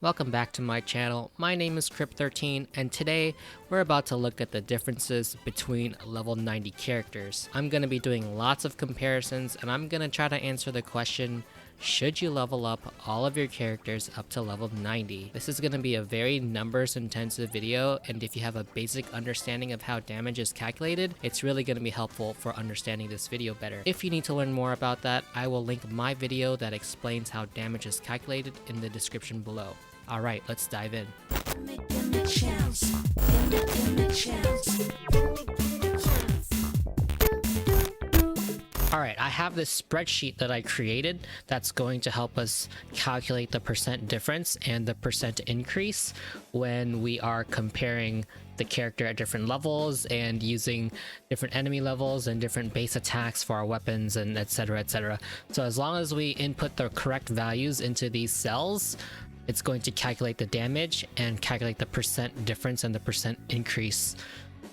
Welcome back to my channel. My name is Crypt13 and today we're about to look at the differences between level 90 characters. I'm going to be doing lots of comparisons and I'm going to try to answer the question, should you level up all of your characters up to level 90? This is going to be a very numbers intensive video, and if you have a basic understanding of how damage is calculated, it's really going to be helpful for understanding this video better. If you need to learn more about that, I will link my video that explains how damage is calculated in the description below. Alright, let's dive in. Alright, I have this spreadsheet that I created that's going to help us calculate the percent difference and the percent increase when we are comparing the character at different levels and using different enemy levels and different base attacks for our weapons and etc, etc. So as long as we input the correct values into these cells, it's going to calculate the damage and calculate the percent difference and the percent increase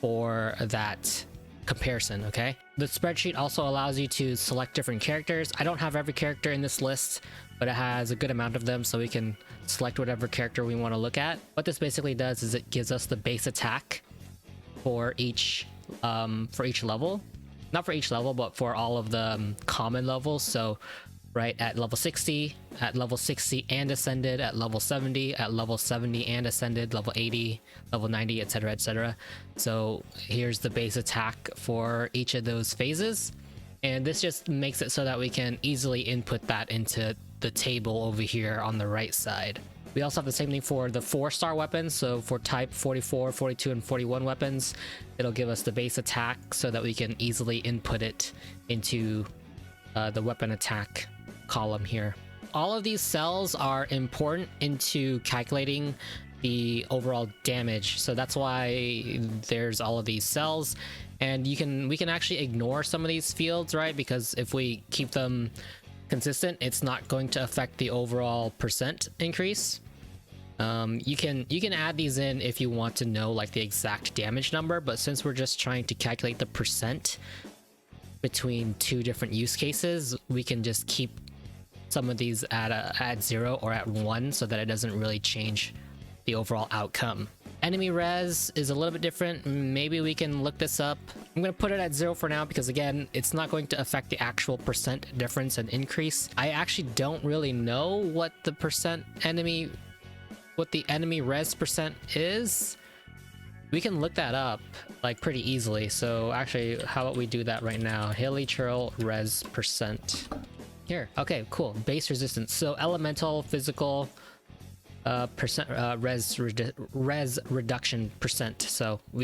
for that comparison, okay? The spreadsheet also allows you to select different characters. I don't have every character in this list, but it has a good amount of them, so we can select whatever character we want to look at. What this basically does is it gives us the base attack for each level. Not for each level, but for all of the common levels. So right at level 60 and ascended, at level 70 and ascended, level 80, level 90, etc, etc. So here's the base attack for each of those phases, and this just makes it so that we can easily input that into the table over here on the right side. We also have the same thing for the 4-star weapons. So for type 44, 42, and 41 weapons, it'll give us the base attack so that we can easily input it into the weapon attack column here. All of these cells are important into calculating the overall damage, so that's why there's all of these cells. And we can actually ignore some of these fields, right? Because if we keep them consistent, it's not going to affect the overall percent increase. You can add these in if you want to know like the exact damage number, but since we're just trying to calculate the percent between two different use cases, we can just keep some of these at 0 or at 1 so that it doesn't really change the overall outcome. Enemy res is a little bit different. Maybe we can look this up. I'm going to put it at 0 for now because again, it's not going to affect the actual percent difference and increase. I actually don't really know what the enemy res percent is. We can look that up like pretty easily. So actually, how about we do that right now? Hilichurl res percent. Here. Okay, cool. Base resistance. So elemental, physical, percent, res reduction percent. So what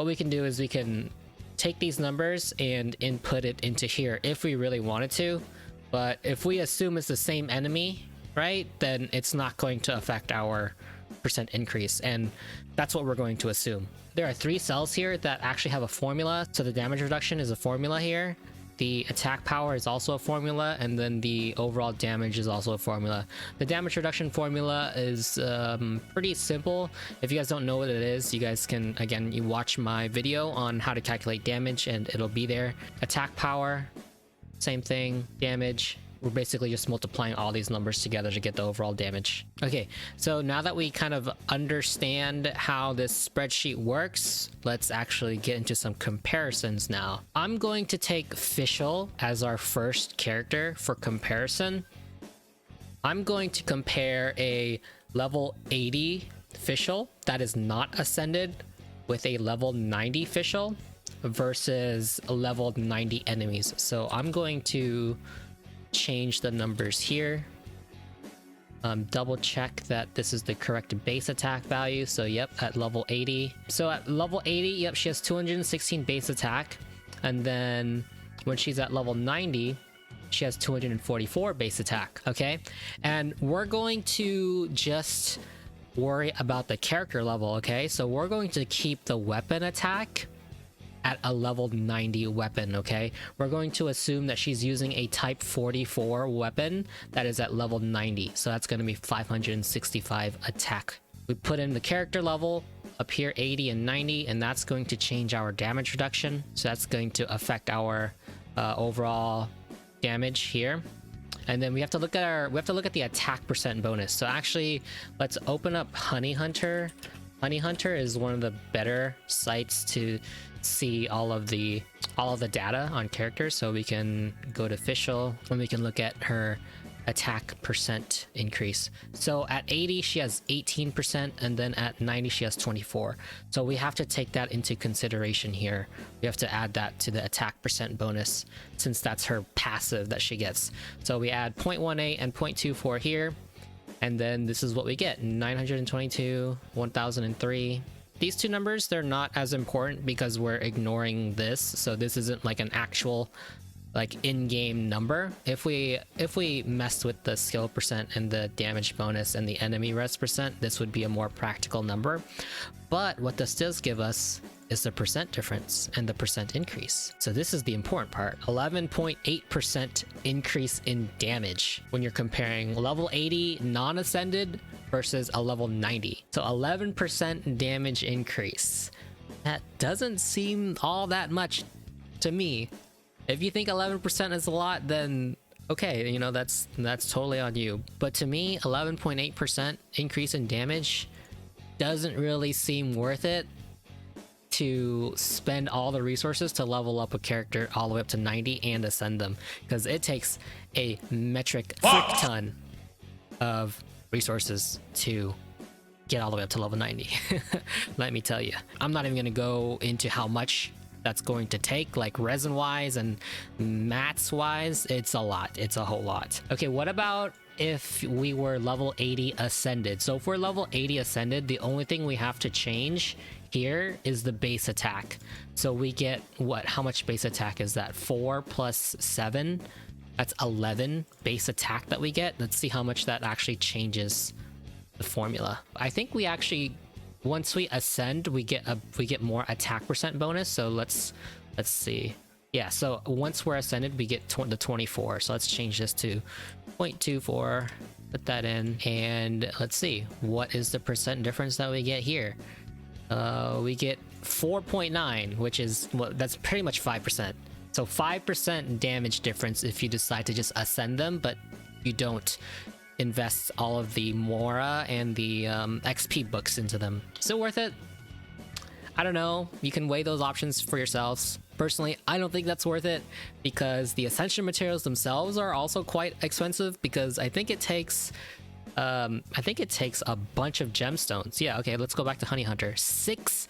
we can do is we can take these numbers and input it into here if we really wanted to. But if we assume it's the same enemy, right, then it's not going to affect our percent increase, and that's what we're going to assume. There are 3 cells here that actually have a formula. So the damage reduction is a formula here. The attack power is also a formula, and then the overall damage is also a formula. The damage reduction formula is pretty simple. If you guys don't know what it is, you guys can, again, you watch my video on how to calculate damage and it'll be there. Attack power, same thing. Damage, we're basically just multiplying all these numbers together to get the overall damage. Okay, so now that we kind of understand how this spreadsheet works, let's actually get into some comparisons now. I'm going to take Fischl as our first character for comparison. I'm going to compare a level 80 Fischl that is not ascended with a level 90 Fischl versus a level 90 enemies. So I'm going to change the numbers here, double check that this is the correct base attack value. So yep, at level 80. So at level 80, yep, she has 216 base attack, and then when she's at level 90, she has 244 base attack. Okay, and we're going to just worry about the character level. Okay, so we're going to keep the weapon attack at a level 90 weapon. Okay, we're going to assume that she's using a type 44 weapon that is at level 90, so that's going to be 565 attack. We put in the character level up here, 80 and 90, and that's going to change our damage reduction, so that's going to affect our overall damage here. And then we have to look at the attack percent bonus. So actually, let's open up Honey Hunter. Honey Hunter is one of the better sites to see all of the data on characters. So we can go to official and we can look at her attack percent increase. So at 80 she has 18%, and then at 90 she has 24. So we have to take that into consideration here. We have to add that to the attack percent bonus, since that's her passive that she gets. So we add 0.18 and 0.24 here, and then this is what we get: 922, 1003. These two numbers, they're not as important because we're ignoring this, so this isn't like an actual like in-game number. If we messed with the skill percent and the damage bonus and the enemy res percent, this would be a more practical number. But what this does give us is the percent difference and the percent increase. So this is the important part: 11.8% increase in damage when you're comparing level 80 non-ascended versus a level 90. So 11% damage increase. That doesn't seem all that much to me. If you think 11% is a lot, then okay, you know, that's totally on you. But to me, 11.8% increase in damage doesn't really seem worth it to spend all the resources to level up a character all the way up to 90 and ascend them, because it takes a metric frick ton of resources to get all the way up to level 90. Let me tell you. I'm not even going to go into how much that's going to take, like resin wise and mats wise. It's a lot. It's a whole lot. Okay, what about if we were level 80 ascended? So if we're level 80 ascended, the only thing we have to change here is the base attack. So we get what? How much base attack is that? 4 plus 7. That's 11 base attack that we get. Let's see how much that actually changes the formula. I think we actually, once we ascend, we get more attack percent bonus. So let's see. Yeah, so once we're ascended, we get the 24. So let's change this to 0.24. Put that in, and let's see, what is the percent difference that we get here? We get 4.9, which is, well, that's pretty much 5%. So 5% damage difference if you decide to just ascend them, but you don't invest all of the Mora and the XP books into them. Still worth it? I don't know. You can weigh those options for yourselves. Personally, I don't think that's worth it, because the Ascension materials themselves are also quite expensive, because I think it takes a bunch of gemstones. Yeah, okay, let's go back to Honey Hunter. Six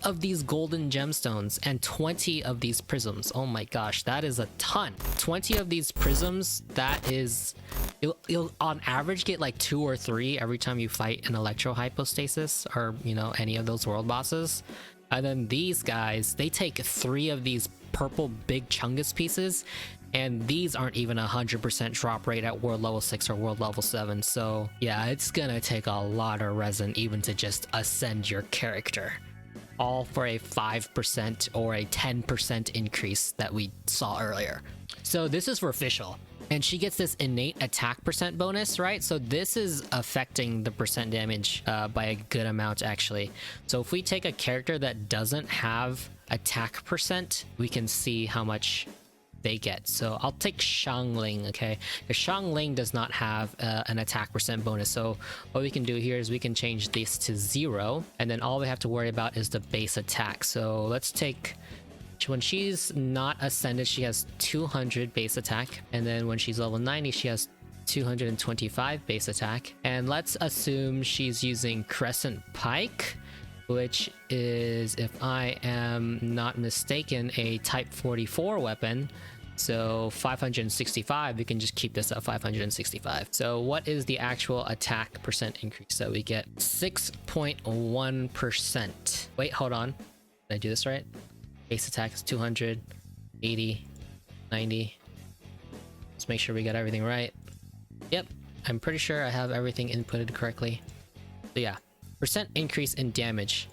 of these golden gemstones and 20 of these prisms. Oh my gosh, that is a ton. 20 of these prisms, that is, you'll on average get like 2 or 3 every time you fight an electro hypostasis, or you know, any of those world bosses. And then these guys, they take 3 of these purple big chungus pieces, and these aren't even 100% drop rate at world level 6 or world level 7. So yeah, it's gonna take a lot of resin even to just ascend your character, all for a 5% or a 10% increase that we saw earlier. So this is for official, and she gets this innate attack percent bonus, right? So this is affecting the percent damage by a good amount, actually. So if we take a character that doesn't have attack percent, we can see how much they get. So I'll take Xiangling, okay? Because Xiangling does not have an attack percent bonus. So what we can do here is we can change this to 0, and then all we have to worry about is the base attack. So let's take, when she's not ascended, she has 200 base attack, and then when she's level 90, she has 225 base attack. And let's assume she's using Crescent Pike, which is, if I am not mistaken, a type 44 weapon. So 565, we can just keep this at 565. So what is the actual attack percent increase? So we get 6.1%. Wait, hold on. Did I do this right? Base attack is 200, 80, 90. Let's make sure we got everything right. Yep, I'm pretty sure I have everything inputted correctly. So yeah, percent increase in damage.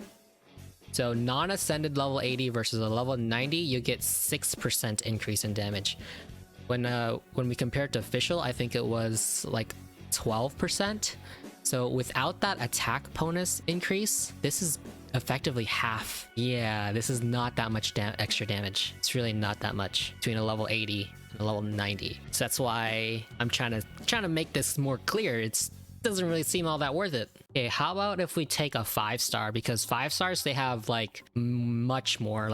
So non-ascended level 80 versus a level 90, you get 6% increase in damage. When we compare it to official, I think it was like 12%. So without that attack bonus increase, this is effectively half. Yeah, this is not that much extra damage. It's really not that much between a level 80 and level 90. So that's why I'm trying to make this more clear. It doesn't really seem all that worth it. Okay, how about if we take a 5-star, because 5-stars, they have like much more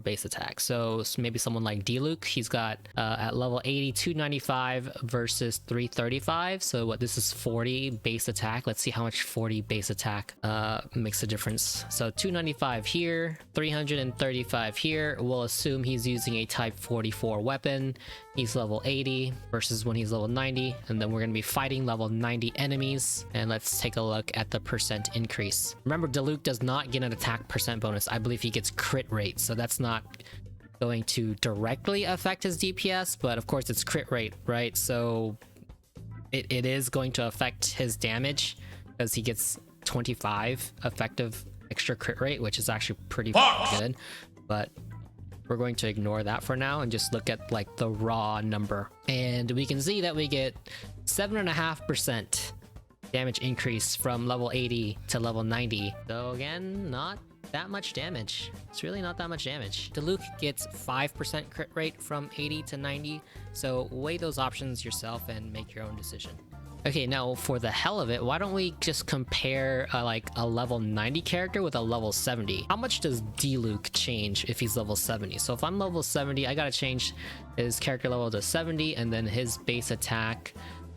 base attack. So maybe someone like D-Luke, he's got at level 80 295 versus 335. So what, this is 40 base attack. Let's see how much 40 base attack makes a difference. So 295 here, 335 here. We'll assume he's using a type 44 weapon. He's level 80 versus when he's level 90, and then we're going to be fighting level 90 enemies. And let's take a look at the percent increase. Remember, Diluc does not get an attack percent bonus. I believe he gets crit rate, so that's not going to directly affect his DPS, but of course it's crit rate, right? So it is going to affect his damage because he gets 25 effective extra crit rate, which is actually pretty good. But we're going to ignore that for now and just look at like the raw number. And we can see that we get 7.5% damage increase from level 80 to level 90. So again, not that much damage. It's really not that much damage. Diluc gets 5% crit rate from 80 to 90. So weigh those options yourself and make your own decision. Okay, now for the hell of it, why don't we just compare like a level 90 character with a level 70? How much does Diluc change if he's level 70? So if I'm level 70, I gotta change his character level to 70, and then his base attack,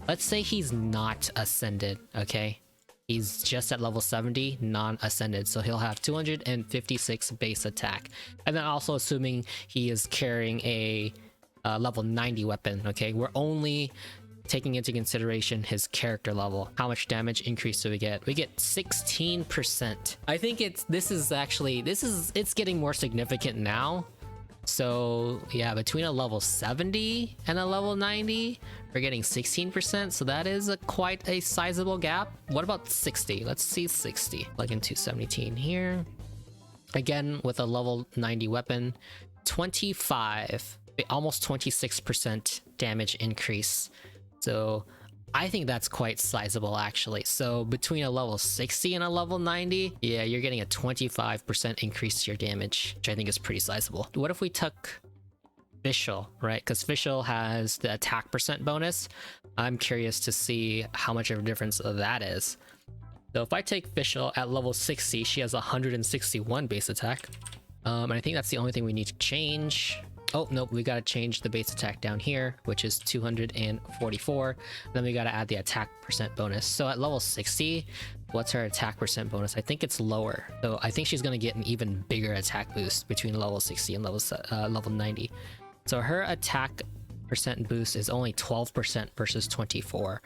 let's say he's not ascended, okay? He's just at level 70, non-ascended, so he'll have 256 base attack. And then also assuming he is carrying a level 90 weapon, okay? We're only taking into consideration his character level. How much damage increase do we get? We get 16%. I think it's getting more significant now. So yeah, between a level 70 and a level 90, we're getting 16%. So that is quite a sizable gap. What about 60? Let's see 60. Plug in 217 here. Again, with a level 90 weapon, 25, almost 26% damage increase. So I think that's quite sizable actually. So between a level 60 and a level 90, yeah, you're getting a 25% increase to your damage, which I think is pretty sizable. What if we took Fischl, right? Because Fischl has the attack percent bonus. I'm curious to see how much of a difference that is. So if I take Fischl at level 60, she has 161 base attack. And I think that's the only thing we need to change. Oh, nope, we gotta change the base attack down here, which is 244. Then we gotta add the attack percent bonus. So at level 60, what's her attack percent bonus? I think it's lower. So I think she's gonna get an even bigger attack boost between level 60 and level 90. So her attack percent boost is only 12% versus 24.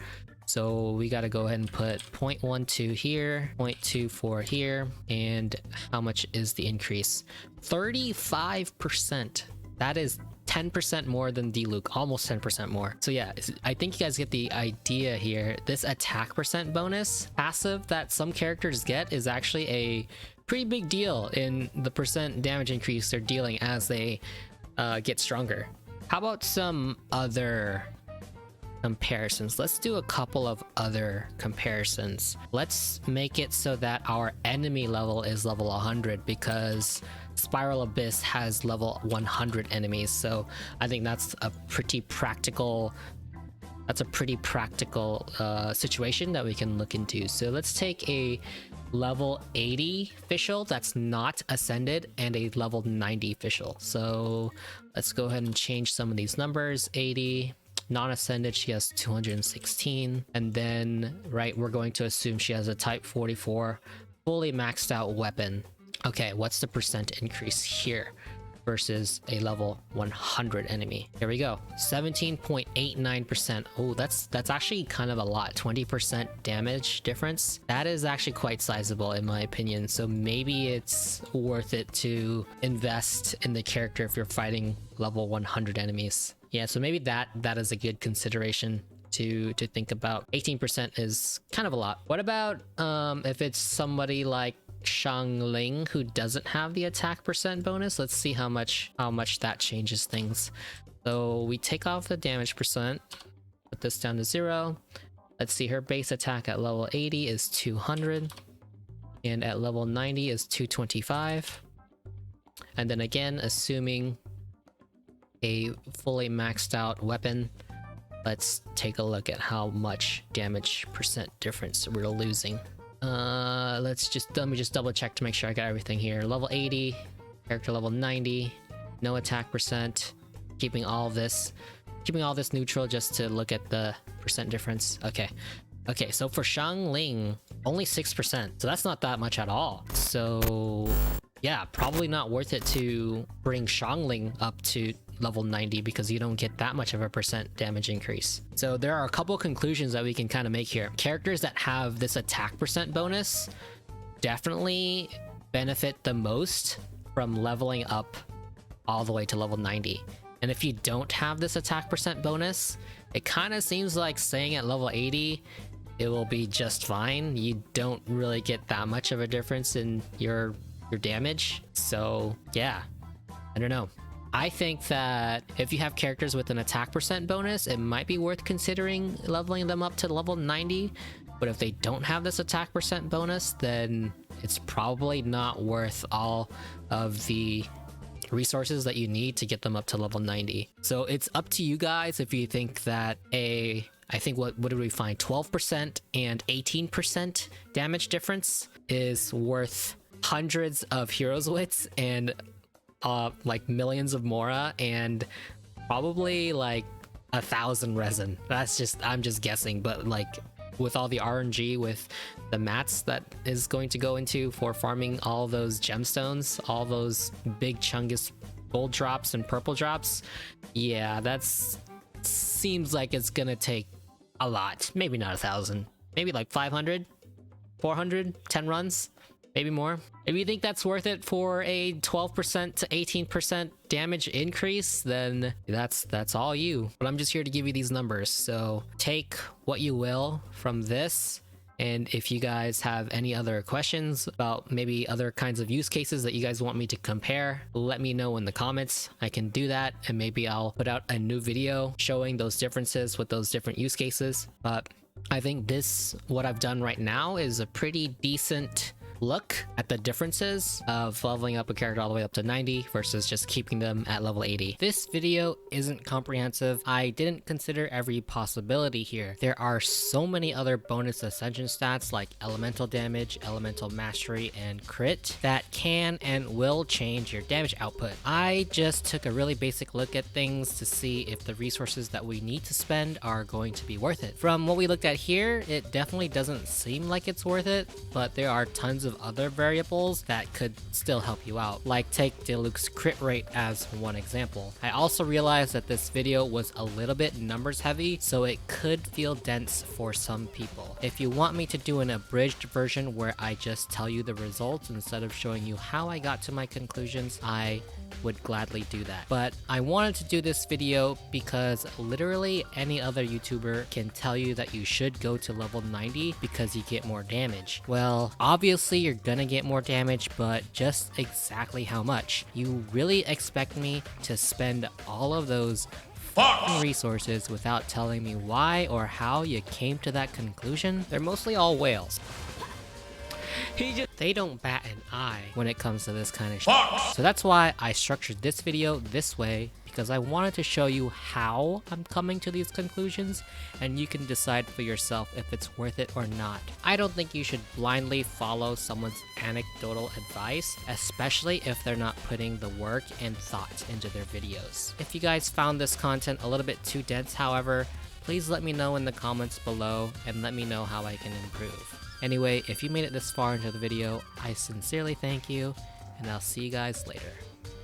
So we got to go ahead and put 0.12 here, 0.24 here, and how much is the increase? 35%. That is 10% more than Diluc, almost 10% more. So yeah, I think you guys get the idea here. This attack percent bonus passive that some characters get is actually a pretty big deal in the percent damage increase they're dealing as they get stronger. How about some other comparisons? Let's do a couple of other comparisons. Let's make it so that our enemy level is level 100, because Spiral Abyss has level 100 enemies. So I think that's a pretty practical situation that we can look into. So let's take a level 80 Fischl that's not ascended and a level 90 Fischl. So let's go ahead and change some of these numbers. 80 non-ascended, she has 216, and then right, we're going to assume she has a type 44 fully maxed out weapon. Okay, what's the percent increase here versus a level 100 enemy? Here we go, 17.89%. Oh, that's actually kind of a lot. 20% damage difference. That is actually quite sizable in my opinion. So maybe it's worth it to invest in the character if you're fighting level 100 enemies. Yeah, so maybe that is a good consideration to think about. 18% is kind of a lot. What about if it's somebody like Xiangling who doesn't have the attack percent bonus? Let's see how much that changes things. So we take off the damage percent, put this down to 0. Let's see, her base attack at level 80 is 200, and at level 90 is 225. And then again, assuming a fully maxed out weapon. Let's take a look at how much damage percent difference we're losing. Let me just double check to make sure I got everything here. Level 80, character level 90, no attack percent. Keeping all this neutral just to look at the percent difference. Okay, so for Xiangling, only 6%, so that's not that much at all. So yeah, probably not worth it to bring Xiangling up to level 90 because you don't get that much of a percent damage increase. So there are a couple conclusions that we can kind of make here. Characters that have this attack percent bonus definitely benefit the most from leveling up all the way to level 90. And if you don't have this attack percent bonus, it kind of seems like staying at level 80, it will be just fine. You don't really get that much of a difference in your damage. So yeah, I don't know. I think that if you have characters with an attack percent bonus, it might be worth considering leveling them up to level 90. But if they don't have this attack percent bonus, then it's probably not worth all of the resources that you need to get them up to level 90. So it's up to you guys if you think that I think what did we find? 12% and 18% damage difference is worth hundreds of heroes wits and like millions of Mora and probably like 1,000 resin. I'm just guessing, but like with all the RNG with the mats that is going to go into for farming all those gemstones, all those big chungus gold drops and purple drops, yeah, that's seems like it's gonna take a lot. Maybe not 1,000, maybe like 500, 400, 10 runs, maybe more. If you think that's worth it for a 12% to 18% damage increase, then that's all you. But I'm just here to give you these numbers, so take what you will from this. And if you guys have any other questions about maybe other kinds of use cases that you guys want me to compare, let me know in the comments. I can do that, and maybe I'll put out a new video showing those differences with those different use cases. But I think what I've done right now is a pretty decent look at the differences of leveling up a character all the way up to 90 versus just keeping them at level 80. This video isn't comprehensive. I didn't consider every possibility here. There are so many other bonus ascension stats like elemental damage, elemental mastery, and crit that can and will change your damage output. I just took a really basic look at things to see if the resources that we need to spend are going to be worth it. From what we looked at here, it definitely doesn't seem like it's worth it, but there are tons of other variables that could still help you out, like take Diluc's crit rate as one example. I also realized that this video was a little bit numbers heavy, so it could feel dense for some people. If you want me to do an abridged version where I just tell you the results instead of showing you how I got to my conclusions, I would gladly do that. But I wanted to do this video because literally any other YouTuber can tell you that you should go to level 90 because you get more damage. Well, obviously you're gonna get more damage, but just exactly how much? You really expect me to spend all of those resources without telling me why or how you came to that conclusion? They're mostly all whales. They don't bat an eye when it comes to this kind of shit. So that's why I structured this video this way, because I wanted to show you how I'm coming to these conclusions, and you can decide for yourself if it's worth it or not. I don't think you should blindly follow someone's anecdotal advice, especially if they're not putting the work and thought into their videos. If you guys found this content a little bit too dense, however, please let me know in the comments below and let me know how I can improve. Anyway, if you made it this far into the video, I sincerely thank you, and I'll see you guys later.